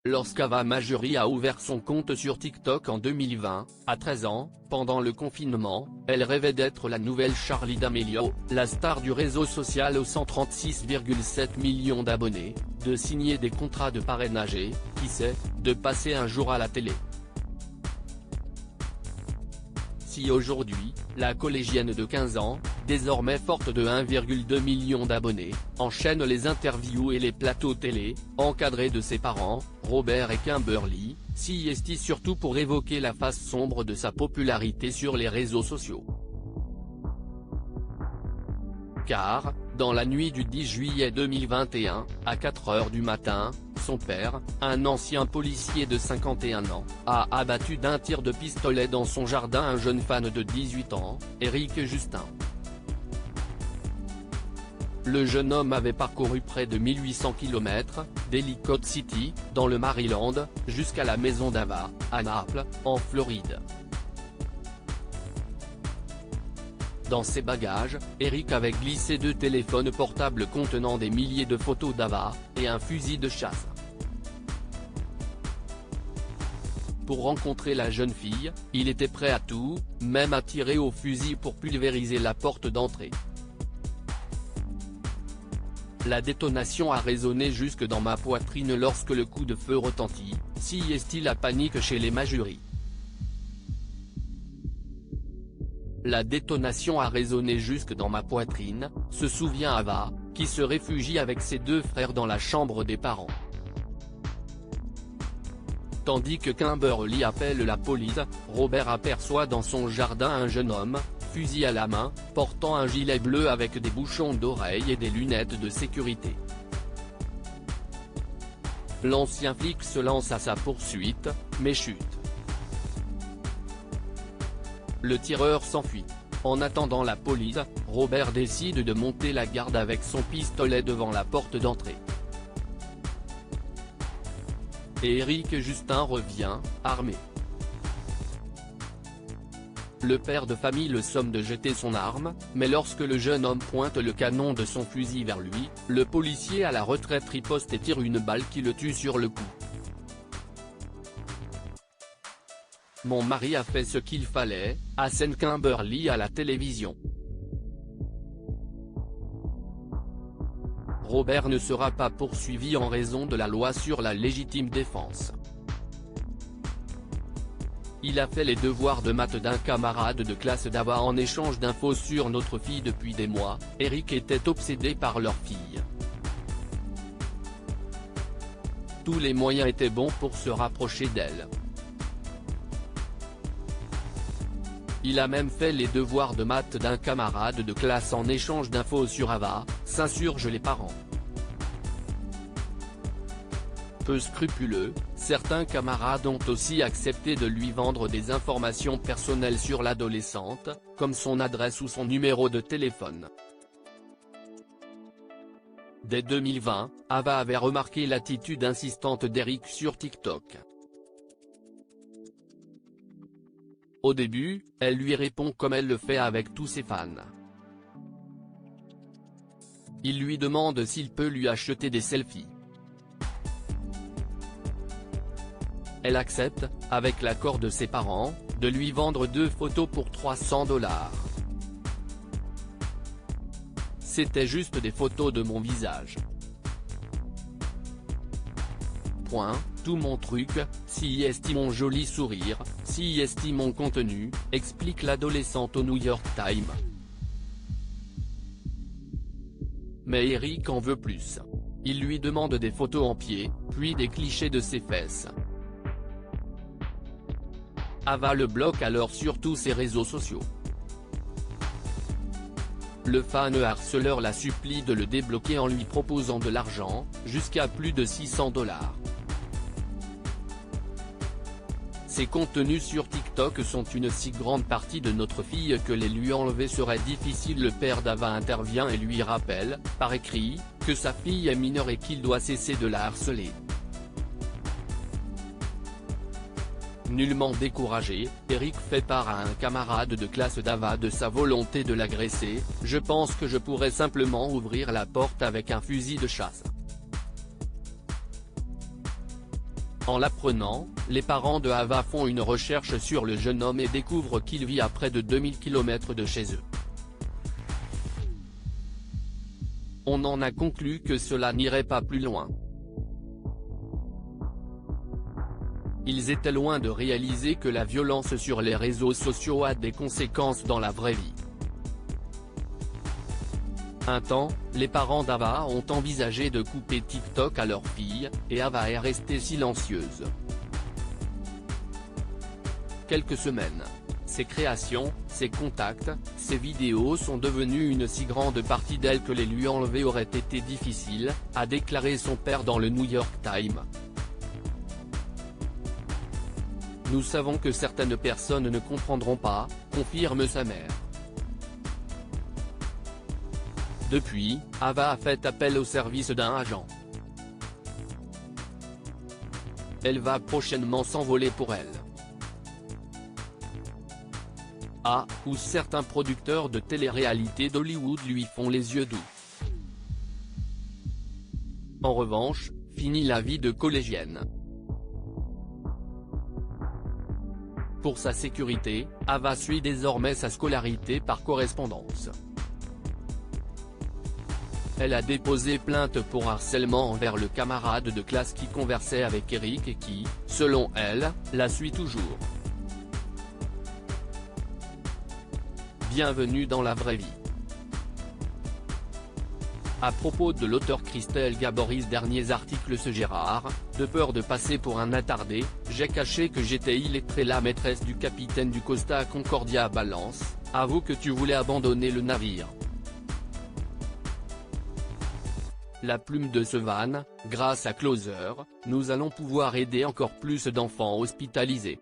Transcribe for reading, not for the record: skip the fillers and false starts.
Lorsqu'Ava Majuri a ouvert son compte sur TikTok en 2020, à 13 ans, pendant le confinement, elle rêvait d'être la nouvelle Charli D'Amelio, la star du réseau social aux 136,7 millions d'abonnés, de signer des contrats de parrainage et, qui sait, de passer un jour à la télé. Si aujourd'hui, la collégienne de 15 ans, désormais forte de 1,2 million d'abonnés, enchaîne les interviews et les plateaux télé, encadrée de ses parents, Robert et Kimberly, s'y est surtout pour évoquer la face sombre de sa popularité sur les réseaux sociaux. Car, dans la nuit du 10 juillet 2021, à 4 h du matin, son père, un ancien policier de 51 ans, a abattu d'un tir de pistolet dans son jardin un jeune fan de 18 ans, Eric Justin. Le jeune homme avait parcouru près de 1800 km, d'Ellicott City, dans le Maryland, jusqu'à la maison d'Ava, à Naples, en Floride. Dans ses bagages, Eric avait glissé 2 téléphones portables contenant des milliers de photos d'Ava, et un fusil de chasse. Pour rencontrer la jeune fille, il était prêt à tout, même à tirer au fusil pour pulvériser la porte d'entrée. La détonation a résonné jusque dans ma poitrine lorsque le coup de feu retentit, s'y est la panique chez les Majuri. La détonation a résonné jusque dans ma poitrine, se souvient Ava, qui se réfugie avec ses 2 frères dans la chambre des parents. Tandis que Kimberly appelle la police, Robert aperçoit dans son jardin un jeune homme, fusil à la main, portant un gilet bleu avec des bouchons d'oreilles et des lunettes de sécurité. L'ancien flic se lance à sa poursuite, mais chute. Le tireur s'enfuit. En attendant la police, Robert décide de monter la garde avec son pistolet devant la porte d'entrée. Et Eric Justin revient, armé. Le père de famille le somme de jeter son arme, mais lorsque le jeune homme pointe le canon de son fusil vers lui, le policier à la retraite riposte et tire une balle qui le tue sur le coup. Mon mari a fait ce qu'il fallait, assène Kimberly à la télévision. Robert ne sera pas poursuivi en raison de la loi sur la légitime défense. Il a fait les devoirs de maths d'un camarade de classe d'Ava en échange d'infos sur notre fille depuis des mois. Eric était obsédé par leur fille. Tous les moyens étaient bons pour se rapprocher d'elle. Il a même fait les devoirs de maths d'un camarade de classe en échange d'infos sur Ava, s'insurgent les parents. Peu scrupuleux, certains camarades ont aussi accepté de lui vendre des informations personnelles sur l'adolescente, comme son adresse ou son numéro de téléphone. Dès 2020, Ava avait remarqué l'attitude insistante d'Eric sur TikTok. Au début, elle lui répond comme elle le fait avec tous ses fans. Il lui demande s'il peut lui acheter des selfies. Elle accepte, avec l'accord de ses parents, de lui vendre 2 photos pour 300 $. C'était juste des photos de mon visage. Tout mon truc, si estime mon joli sourire, si estime mon contenu, explique l'adolescente au New York Times. Mais Eric en veut plus. Il lui demande des photos en pied, puis des clichés de ses fesses. Ava le bloque alors sur tous ses réseaux sociaux. Le fan harceleur la supplie de le débloquer en lui proposant de l'argent, jusqu'à plus de 600 $. Ces contenus sur TikTok sont une si grande partie de notre fille que les lui enlever serait difficile. Le père d'Ava intervient et lui rappelle, par écrit, que sa fille est mineure et qu'il doit cesser de la harceler. Nullement découragé, Eric fait part à un camarade de classe d'Ava de sa volonté de l'agresser. « Je pense que je pourrais simplement ouvrir la porte avec un fusil de chasse. En l'apprenant, les parents de Ava font une recherche sur le jeune homme et découvrent qu'il vit à près de 2000 km de chez eux. On en a conclu que cela n'irait pas plus loin. Ils étaient loin de réaliser que la violence sur les réseaux sociaux a des conséquences dans la vraie vie. Un temps, les parents d'Ava ont envisagé de couper TikTok à leur fille, et Ava est restée silencieuse. Quelques semaines. Ses créations, ses contacts, ses vidéos sont devenues une si grande partie d'elle que les lui enlever aurait été difficile, a déclaré son père dans le New York Times. Nous savons que certaines personnes ne comprendront pas, confirme sa mère. Depuis, Ava a fait appel au service d'un agent. Elle va prochainement s'envoler pour elle. Où certains producteurs de télé-réalité d'Hollywood lui font les yeux doux. En revanche, fini la vie de collégienne. Pour sa sécurité, Ava suit désormais sa scolarité par correspondance. Elle a déposé plainte pour harcèlement envers le camarade de classe qui conversait avec Eric et qui, selon elle, la suit toujours. Bienvenue dans la vraie vie. À propos de l'auteur Christelle Gaboris, derniers articles ce Gérard, de peur de passer pour un attardé, j'ai caché que j'étais illettrée. La maîtresse du capitaine du Costa Concordia balance, avoue que tu voulais abandonner le navire. La plume de Sevan, grâce à Closer, nous allons pouvoir aider encore plus d'enfants hospitalisés.